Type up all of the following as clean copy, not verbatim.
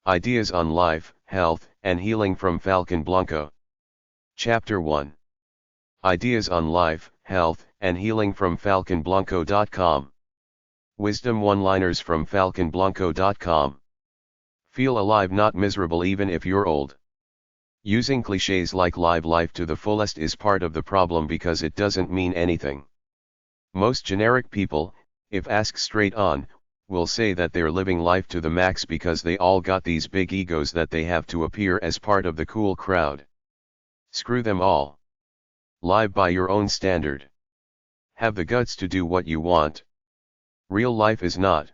Ideas on Life, Health, and Healing from Falconblanco. Chapter 1. Ideas on Life, Health, and Healing from Falconblanco.com. Wisdom one-liners from Falconblanco.com. Feel alive, not miserable, even if you're old. Using cliches like live life to the fullest is part of the problem because it doesn't mean anything. Most generic people, if asked straight on, will say that they're living life to the max because they all got these big egos that they have to appear as part of the cool crowd. Screw them all. Live by your own standard. Have the guts to do what you want. Real life is not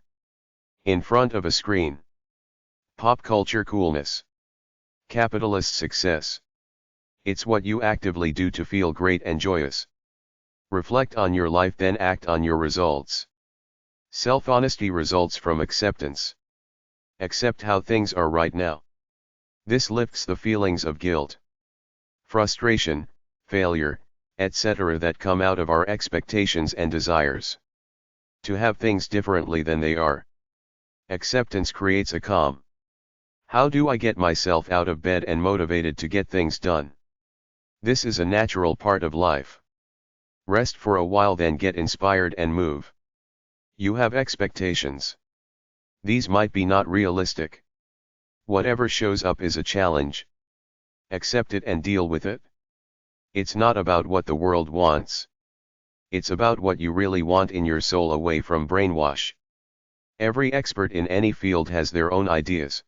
in front of a screen. Pop culture coolness. Capitalist success. It's what you actively do to feel great and joyous. Reflect on your life, then act on your results. Self-honesty results from acceptance. Accept how things are right now. This lifts the feelings of guilt, frustration, failure, etc. that come out of our expectations and desires to have things differently than they are. Acceptance creates a calm. How do I get myself out of bed and motivated to get things done? This is a natural part of life. Rest for a while, then get inspired and move. You have expectations. These might be not realistic. Whatever shows up is a challenge. Accept it and deal with it. It's not about what the world wants. It's about what you really want in your soul, away from brainwash. Every expert in any field has their own ideas.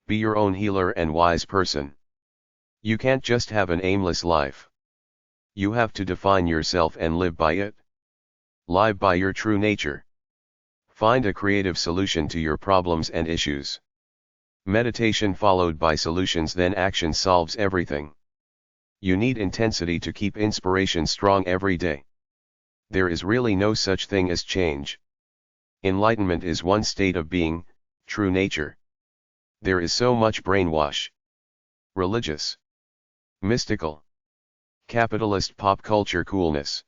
Be your own healer and wise person. You can't just have an aimless life. You have to define yourself and live by it. Live by your true nature. Find a creative solution to your problems and issues. Meditation followed by solutions, then action solves everything. You need intensity to keep inspiration strong every day. There is really no such thing as change. Enlightenment is one state of being, true nature. There is so much brainwash. Religious. Mystical. Capitalist pop culture coolness.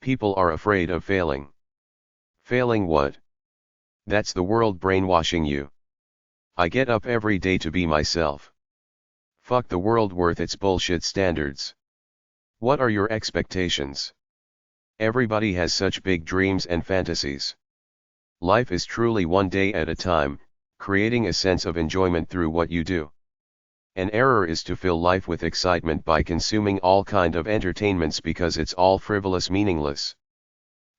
People are afraid of failing. Failing what? That's the world brainwashing you. I get up every day to be myself. Fuck the world worth its bullshit standards. What are your expectations? Everybody has such big dreams and fantasies. Life is truly one day at a time, creating a sense of enjoyment through what you do. An error is to fill life with excitement by consuming all kind of entertainments because it's all frivolous, meaningless.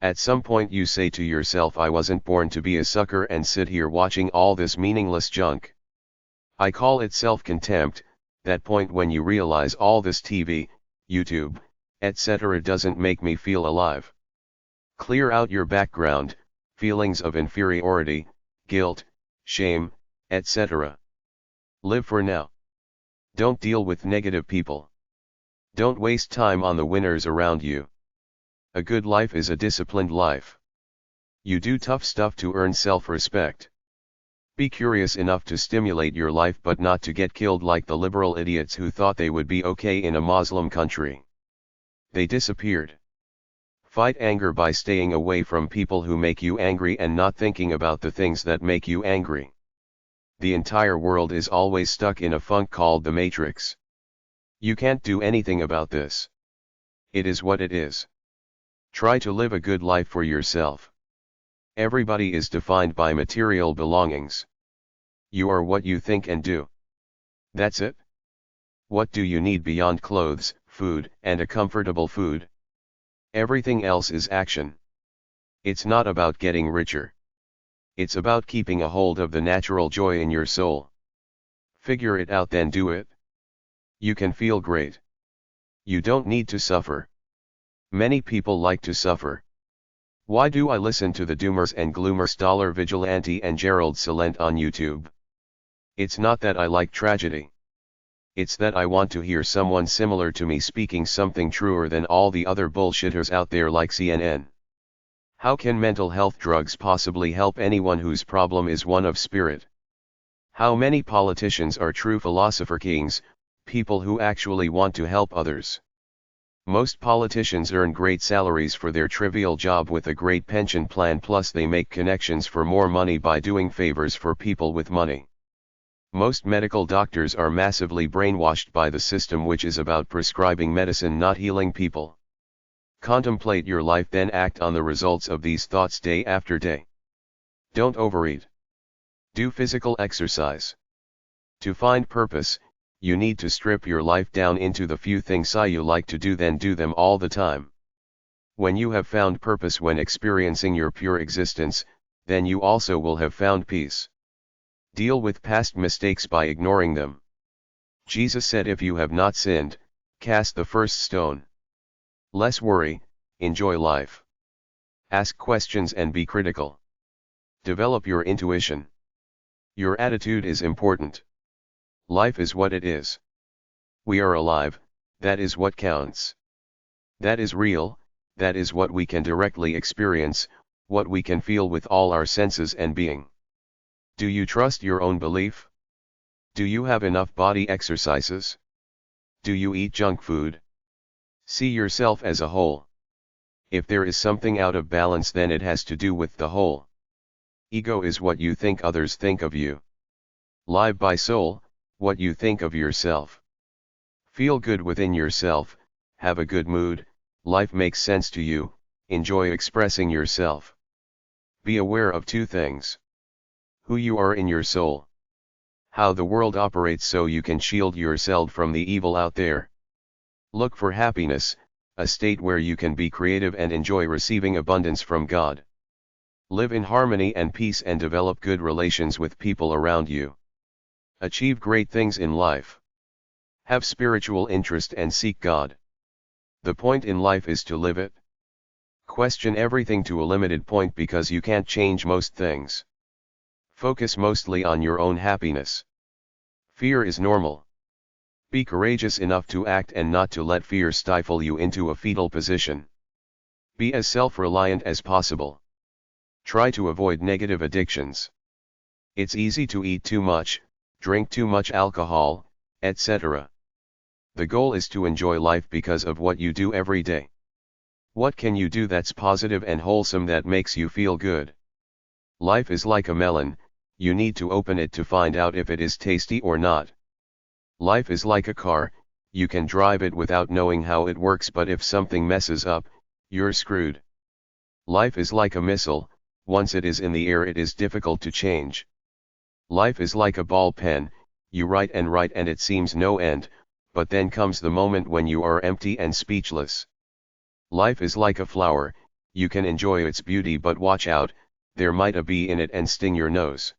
At some point you say to yourself, I wasn't born to be a sucker and sit here watching all this meaningless junk. I call it self-contempt, that point when you realize all this TV, YouTube, etc. doesn't make me feel alive. Clear out your background, feelings of inferiority, guilt, shame, etc. Live for now. Don't deal with negative people. Don't waste time on the winners around you. A good life is a disciplined life. You do tough stuff to earn self-respect. Be curious enough to stimulate your life, but not to get killed like the liberal idiots who thought they would be okay in a Muslim country. They disappeared. Fight anger by staying away from people who make you angry and not thinking about the things that make you angry. The entire world is always stuck in a funk called the Matrix. You can't do anything about this. It is what it is. Try to live a good life for yourself. Everybody is defined by material belongings. You are what you think and do. That's it. What do you need beyond clothes, food, and a comfortable food? Everything else is action. It's not about getting richer. It's about keeping a hold of the natural joy in your soul. Figure it out, then do it. You can feel great. You don't need to suffer. Many people like to suffer. Why do I listen to the doomers and gloomers, Dollar Vigilante and Gerald Salent on YouTube? It's not that I like tragedy. It's that I want to hear someone similar to me speaking something truer than all the other bullshitters out there like CNN. How can mental health drugs possibly help anyone whose problem is one of spirit? How many politicians are true philosopher kings, people who actually want to help others? Most politicians earn great salaries for their trivial job with a great pension plan, plus they make connections for more money by doing favors for people with money. Most medical doctors are massively brainwashed by the system, which is about prescribing medicine, not healing people. Contemplate your life, then act on the results of these thoughts day after day. Don't overeat. Do physical exercise. To find purpose, you need to strip your life down into the few things you like to do, then do them all the time. When you have found purpose when experiencing your pure existence, then you also will have found peace. Deal with past mistakes by ignoring them. Jesus said, if you have not sinned, cast the first stone. Less worry, enjoy life. Ask questions and be critical. Develop your intuition. Your attitude is important. Life is what it is. We are alive, that is what counts. That is real, that is what we can directly experience, what we can feel with all our senses and being. Do you trust your own belief? Do you have enough body exercises? Do you eat junk food? See yourself as a whole. If there is something out of balance, then it has to do with the whole. Ego is what you think others think of you. Live by soul, what you think of yourself. Feel good within yourself, have a good mood, life makes sense to you, enjoy expressing yourself. Be aware of two things. Who you are in your soul. How the world operates so you can shield yourself from the evil out there. Look for happiness, a state where you can be creative and enjoy receiving abundance from God. Live in harmony and peace and develop good relations with people around you. Achieve great things in life. Have spiritual interest and seek God. The point in life is to live it. Question everything to a limited point because you can't change most things. Focus mostly on your own happiness. Fear is normal. Be courageous enough to act and not to let fear stifle you into a fetal position. Be as self-reliant as possible. Try to avoid negative addictions. It's easy to eat too much, drink too much alcohol, etc. The goal is to enjoy life because of what you do every day. What can you do that's positive and wholesome that makes you feel good? Life is like a melon, you need to open it to find out if it is tasty or not. Life is like a car, you can drive it without knowing how it works, but if something messes up, you're screwed. Life is like a missile, once it is in the air it is difficult to change. Life is like a ball pen, you write and it seems no end, but then comes the moment when you are empty and speechless. Life is like a flower, you can enjoy its beauty but watch out, there might a bee in it and sting your nose.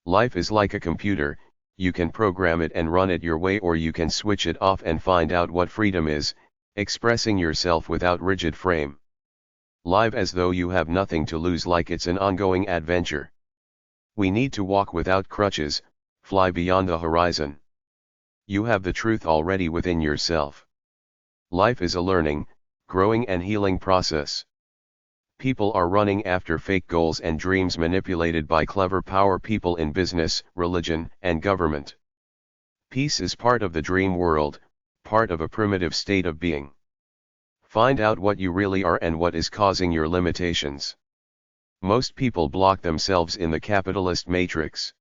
Life is like a computer, you can program it and run it your way, or you can switch it off and find out what freedom is, expressing yourself without rigid frame. Live as though you have nothing to lose, like it's an ongoing adventure. We need to walk without crutches, fly beyond the horizon. You have the truth already within yourself. Life is a learning, growing and healing process. People are running after fake goals and dreams manipulated by clever power people in business, religion, and government. Peace is part of the dream world, part of a primitive state of being. Find out what you really are and what is causing your limitations. Most people block themselves in the capitalist matrix.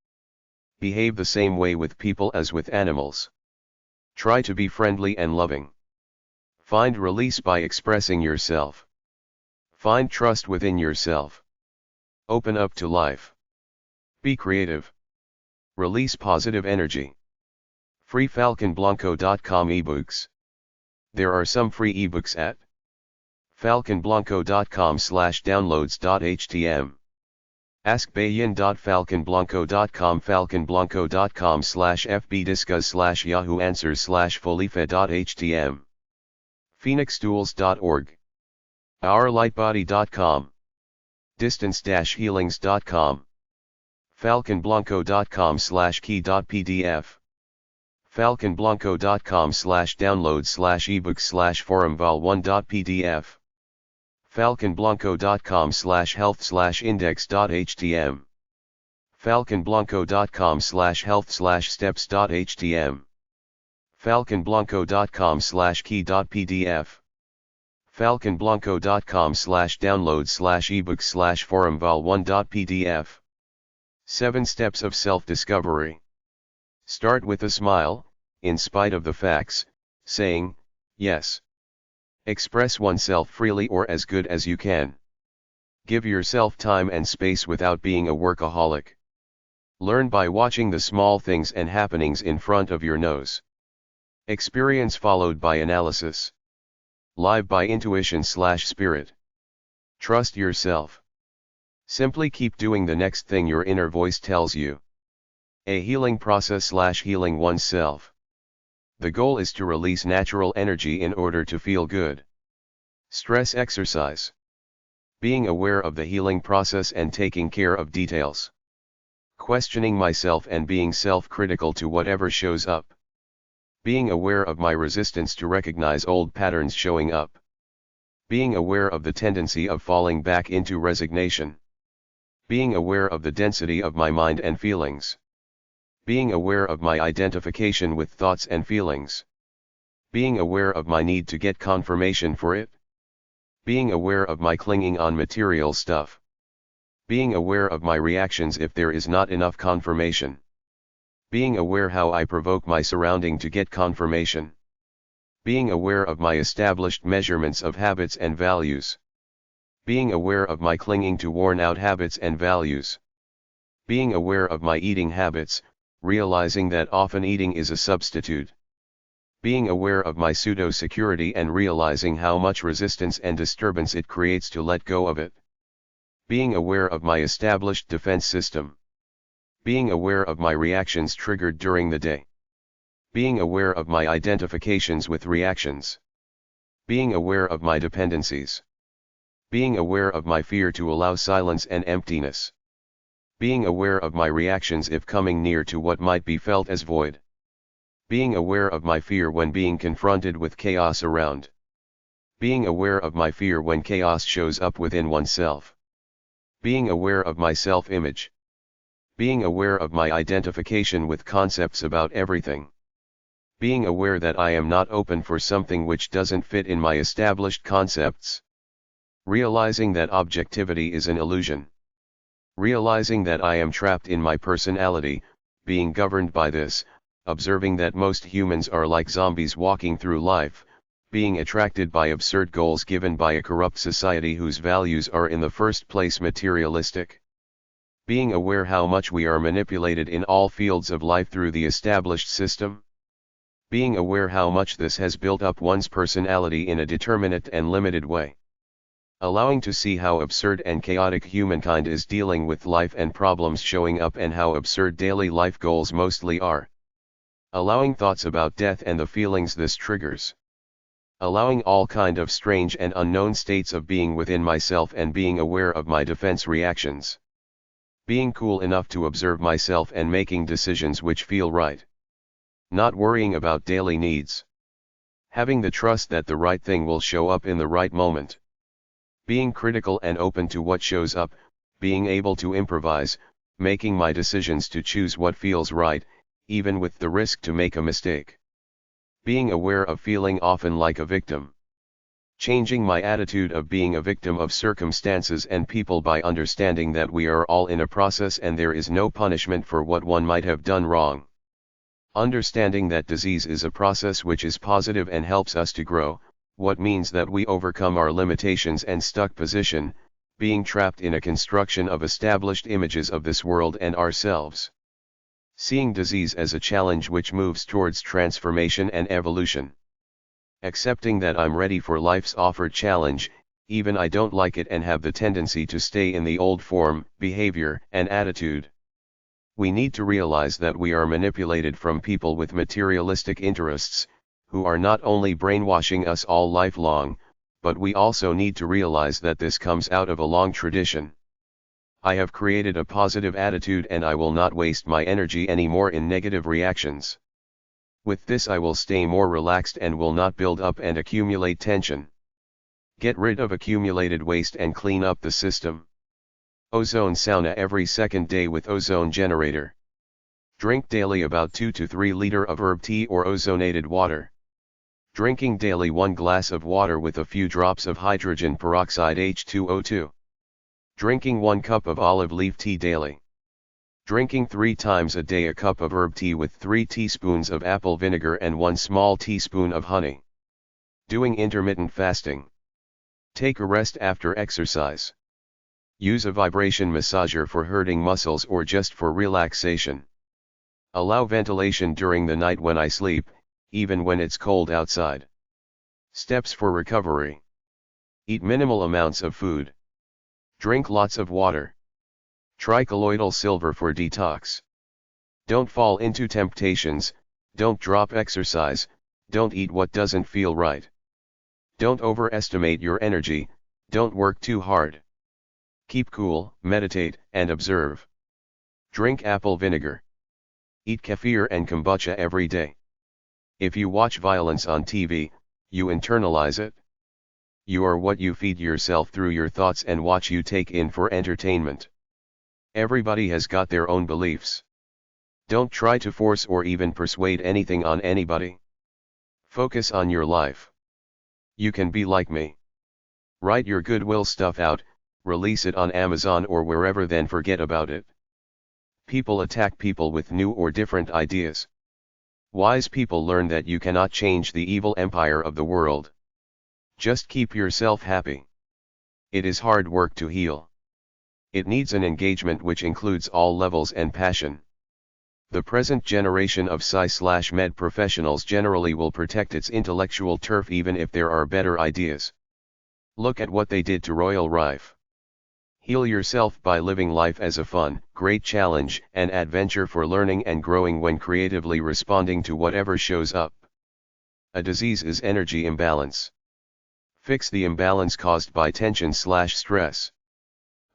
Behave the same way with people as with animals. Try to be friendly and loving. Find release by expressing yourself. Find trust within yourself. Open up to life. Be creative. Release positive energy. Free Falconblanco.com ebooks. There are some free ebooks at falconblanco.com/downloads.htm. askbayin.falconblanco.com falconblanco.com/fbdiscuss/yahoo answers/folifa.htm. phoenixtools.org. ourlightbody.com. distance-healings.com. falconblanco.com/key.pdf. falconblanco.com/downloads/ebooks/forum vol1.pdf. falconblanco.com/health/index.htm. falconblanco.com/health/steps.htm. falconblanco.com/key.pdf. falconblanco.com/downloads/ebooks/forum vol1.pdf. 7 Steps of Self-Discovery. Start with a smile, in spite of the facts, saying, yes. Express oneself freely or as good as you can. Give yourself time and space without being a workaholic. Learn by watching the small things and happenings in front of your nose. Experience followed by analysis. Live by intuition/spirit. Trust yourself. Simply keep doing the next thing your inner voice tells you. A healing process/healing oneself. The goal is to release natural energy in order to feel good. Stress exercise. Being aware of the healing process and taking care of details. Questioning myself and being self-critical to whatever shows up. Being aware of my resistance to recognize old patterns showing up. Being aware of the tendency of falling back into resignation. Being aware of the density of my mind and feelings. Being aware of my identification with thoughts and feelings. Being aware of my need to get confirmation for it. Being aware of my clinging on material stuff. Being aware of my reactions if there is not enough confirmation. Being aware how I provoke my surrounding to get confirmation. Being aware of my established measurements of habits and values. Being aware of my clinging to worn-out habits and values. Being aware of my eating habits, realizing that often eating is a substitute. Being aware of my pseudo-security and realizing how much resistance and disturbance it creates to let go of it. Being aware of my established defense system. Being aware of my reactions triggered during the day. Being aware of my identifications with reactions. Being aware of my dependencies. Being aware of my fear to allow silence and emptiness. Being aware of my reactions if coming near to what might be felt as void. Being aware of my fear when being confronted with chaos around. Being aware of my fear when chaos shows up within oneself. Being aware of my self-image. Being aware of my identification with concepts about everything. Being aware that I am not open for something which doesn't fit in my established concepts. Realizing that objectivity is an illusion. Realizing that I am trapped in my personality, being governed by this, observing that most humans are like zombies walking through life, being attracted by absurd goals given by a corrupt society whose values are in the first place materialistic. Being aware how much we are manipulated in all fields of life through the established system. Being aware how much this has built up one's personality in a determinate and limited way. Allowing to see how absurd and chaotic humankind is dealing with life and problems showing up and how absurd daily life goals mostly are. Allowing thoughts about death and the feelings this triggers. Allowing all kind of strange and unknown states of being within myself and being aware of my defense reactions. Being cool enough to observe myself and making decisions which feel right. Not worrying about daily needs. Having the trust that the right thing will show up in the right moment. Being critical and open to what shows up, being able to improvise, making my decisions to choose what feels right, even with the risk to make a mistake. Being aware of feeling often like a victim. Changing my attitude of being a victim of circumstances and people by understanding that we are all in a process and there is no punishment for what one might have done wrong. Understanding that disease is a process which is positive and helps us to grow, what means that we overcome our limitations and stuck position, being trapped in a construction of established images of this world and ourselves. Seeing disease as a challenge which moves towards transformation and evolution. Accepting that I'm ready for life's offered challenge, even I don't like it and have the tendency to stay in the old form, behavior, and attitude. We need to realize that we are manipulated from people with materialistic interests, who are not only brainwashing us all lifelong, but we also need to realize that this comes out of a long tradition. I have created a positive attitude and I will not waste my energy anymore in negative reactions. With this I will stay more relaxed and will not build up and accumulate tension. Get rid of accumulated waste and clean up the system. Ozone sauna every second day with ozone generator. Drink daily about 2 to 3 liter of herb tea or ozonated water. Drinking daily 1 glass of water with a few drops of hydrogen peroxide H2O2. Drinking 1 cup of olive leaf tea daily. Drinking 3 times a day a cup of herb tea with 3 teaspoons of apple vinegar and 1 small teaspoon of honey. Doing intermittent fasting. Take a rest after exercise. Use a vibration massager for hurting muscles or just for relaxation. Allow ventilation during the night when I sleep, even when it's cold outside. Steps for recovery. Eat minimal amounts of food. Drink lots of water. Try colloidal silver for detox. Don't fall into temptations, don't drop exercise, don't eat what doesn't feel right. Don't overestimate your energy, don't work too hard. Keep cool, meditate, and observe. Drink apple vinegar. Eat kefir and kombucha every day. If you watch violence on TV, you internalize it. You are what you feed yourself through your thoughts and what you take in for entertainment. Everybody has got their own beliefs. Don't try to force or even persuade anything on anybody. Focus on your life. You can be like me. Write your goodwill stuff out, release it on Amazon or wherever, then forget about it. People attack people with new or different ideas. Wise people learn that you cannot change the evil empire of the world. Just keep yourself happy. It is hard work to heal. It needs an engagement which includes all levels and passion. The present generation of psy/med professionals generally will protect its intellectual turf even if there are better ideas. Look at what they did to Royal Rife. Heal yourself by living life as a fun, great challenge and adventure for learning and growing when creatively responding to whatever shows up. A disease is energy imbalance. Fix the imbalance caused by tension/stress.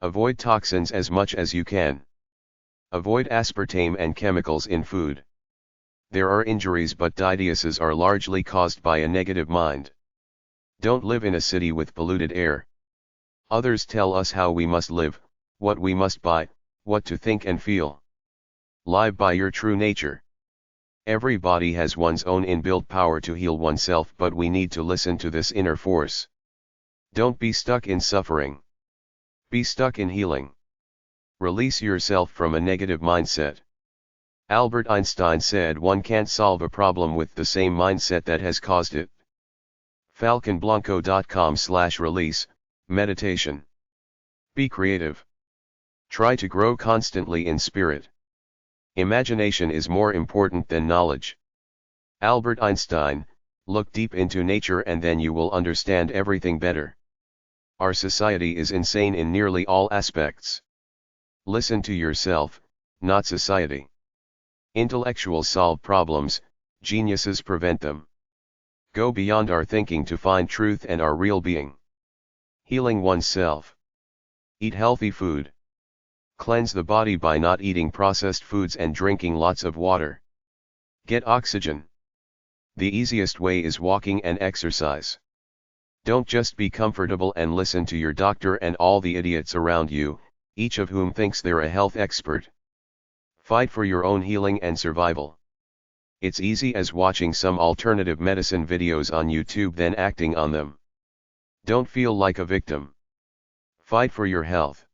Avoid toxins as much as you can. Avoid aspartame and chemicals in food. There are injuries, but diseases are largely caused by a negative mind. Don't live in a city with polluted air. Others tell us how we must live, what we must buy, what to think and feel. Live by your true nature. Everybody has one's own inbuilt power to heal oneself, but we need to listen to this inner force. Don't be stuck in suffering. Be stuck in healing. Release yourself from a negative mindset. Albert Einstein said one can't solve a problem with the same mindset that has caused it. Falconblanco.com/release, meditation. Be creative. Try to grow constantly in spirit. Imagination is more important than knowledge. Albert Einstein, look deep into nature and then you will understand everything better. Our society is insane in nearly all aspects. Listen to yourself, not society. Intellectuals solve problems, geniuses prevent them. Go beyond our thinking to find truth and our real being. Healing oneself. Eat healthy food. Cleanse the body by not eating processed foods and drinking lots of water. Get oxygen. The easiest way is walking and exercise. Don't just be comfortable and listen to your doctor and all the idiots around you, each of whom thinks they're a health expert. Fight for your own healing and survival. It's easy as watching some alternative medicine videos on YouTube then acting on them. Don't feel like a victim. Fight for your health.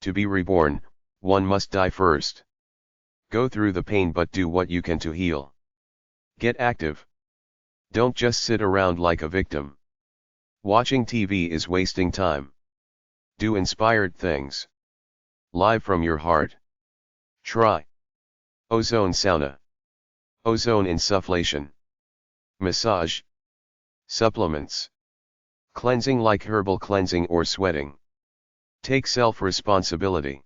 To be reborn, one must die first. Go through the pain but do what you can to heal. Get active. Don't just sit around like a victim. Watching TV is wasting time. Do inspired things. Live from your heart. Try ozone sauna, ozone insufflation, massage, supplements, cleansing like herbal cleansing or sweating. Take self-responsibility.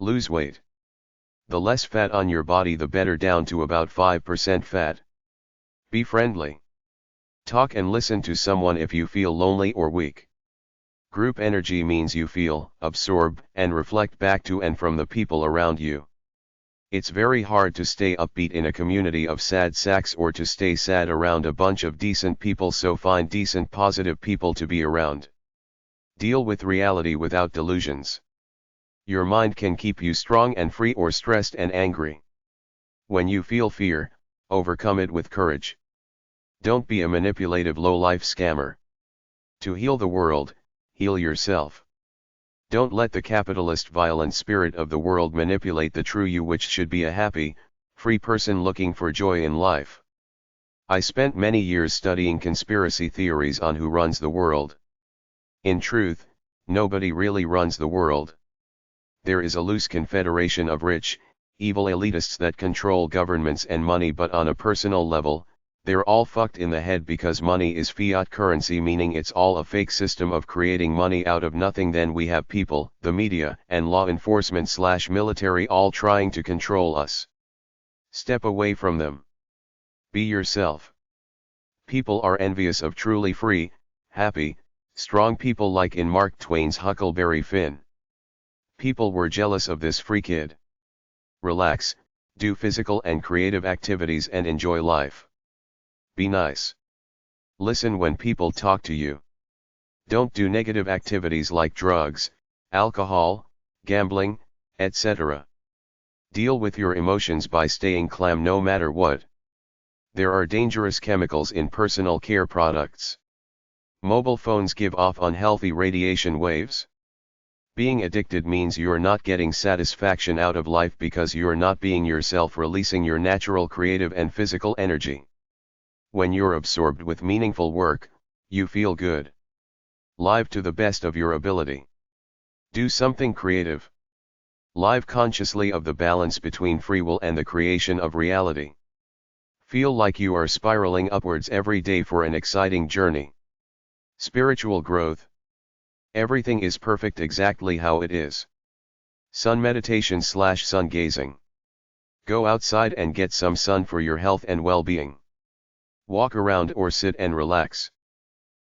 Lose weight. The less fat on your body the better, down to about 5% fat. Be friendly. Talk and listen to someone if you feel lonely or weak. Group energy means you feel, absorb, and reflect back to and from the people around you. It's very hard to stay upbeat in a community of sad sacks or to stay sad around a bunch of decent people, so find decent positive people to be around. Deal with reality without delusions. Your mind can keep you strong and free or stressed and angry. When you feel fear, overcome it with courage. Don't be a manipulative low-life scammer. To heal the world, heal yourself. Don't let the capitalist violent spirit of the world manipulate the true you, which should be a happy, free person looking for joy in life. I spent many years studying conspiracy theories on who runs the world. In truth, nobody really runs the world. There is a loose confederation of rich, evil elitists that control governments and money, but on a personal level, they're all fucked in the head because money is fiat currency, meaning it's all a fake system of creating money out of nothing. Then we have people, the media, and law enforcement/military all trying to control us. Step away from them. Be yourself. People are envious of truly free, happy, strong people like in Mark Twain's Huckleberry Finn. People were jealous of this free kid. Relax, do physical and creative activities and enjoy life. Be nice. Listen when people talk to you. Don't do negative activities like drugs, alcohol, gambling, etc. Deal with your emotions by staying calm no matter what. There are dangerous chemicals in personal care products. Mobile phones give off unhealthy radiation waves. Being addicted means you're not getting satisfaction out of life because you're not being yourself, releasing your natural creative and physical energy. When you're absorbed with meaningful work, you feel good. Live to the best of your ability. Do something creative. Live consciously of the balance between free will and the creation of reality. Feel like you are spiraling upwards every day for an exciting journey. Spiritual growth. Everything is perfect exactly how it is. Sun meditation/sun gazing. Go outside and get some sun for your health and well-being. Walk around or sit and relax.